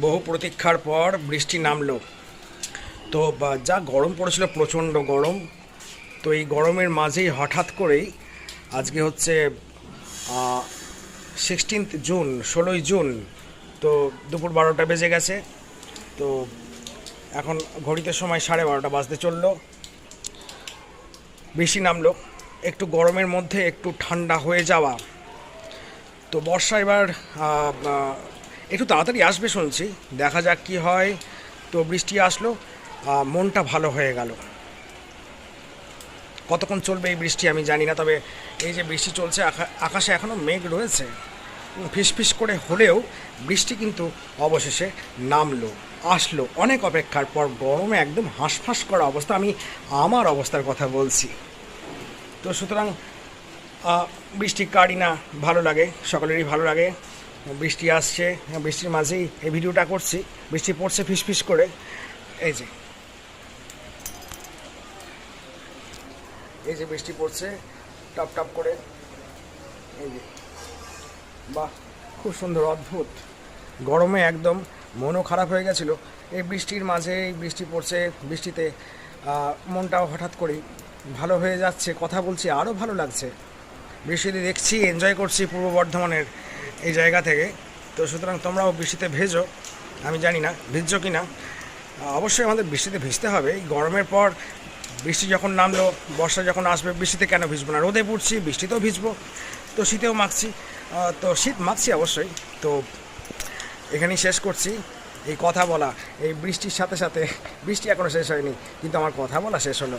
বহু প্রতীক্ষার পর বৃষ্টি নামলো। তো যা গরম পড়েছিল, প্রচণ্ড গরম। তো এই গরমের মাঝেই হঠাৎ করেই আজকে হচ্ছে 16 জুন, 16ই জুন। তো দুপুর 12টা বেজে গেছে। তো এখন ঘড়িতে সময় 12:30 বাজতে চললো। বৃষ্টি নামলো। একটু গরমের মধ্যে একটু ঠান্ডা হয়ে যাওয়া। তো বর্ষা এবার একটু তাড়াতাড়ি আসবে শুনছি, দেখা যাক কি হয়। তো বৃষ্টি আসলো, মনটা ভালো হয়ে গেল। কতক্ষণ চলবে এই বৃষ্টি আমি জানি না, তবে এই যে বৃষ্টি চলছে, আকাশে এখনও মেঘ রয়েছে, ফিসফিস করে হলেও বৃষ্টি কিন্তু অবশেষে নামলো, আসলো। অনেক অপেক্ষার পর গরমে একদম হাঁসফাঁস করা অবস্থা। আমি আমার অবস্থার কথা বলছি। তো সুতরাং বৃষ্টি কারি না ভালো লাগে, সকলেরই ভালো লাগে। বৃষ্টি আসছে, বৃষ্টির মাঝেই এই ভিডিওটা করছি। বৃষ্টি পড়ছে ফিসফিস করে, এই যে এই যে বৃষ্টি পড়ছে টপ টপ করে, এই যে বাহ, খুব সুন্দর, অদ্ভুত। গরমে একদম মনও খারাপ হয়ে গেছিলো। এই বৃষ্টির মাঝে এই বৃষ্টি পড়ছে, বৃষ্টিতে মনটাও হঠাৎ করেই ভালো হয়ে যাচ্ছে। কথা বলছি আরও ভালো লাগছে। বৃষ্টিতে দেখছি, এনজয় করছি পূর্ব বর্ধমানের এই জায়গা থেকে। তো সুতরাং তোমরাও বৃষ্টিতে ভেজো। আমি জানি না ভিজছো কি না, অবশ্যই আমাদের বৃষ্টিতে ভিজতে হবে। এই গরমের পর বৃষ্টি যখন নামলো, বর্ষা যখন আসবে, বৃষ্টিতে কেন ভিজবো না? রোদে পড়ছি, বৃষ্টিতেও ভিজবো, তো শীতেও মাখছি। তো শীত মাখছি অবশ্যই। তো এখানেই শেষ করছি এই কথা বলা। এই বৃষ্টির সাথে সাথে, বৃষ্টি এখনও শেষ হয়নি কিন্তু আমার কথা বলা শেষ হলো।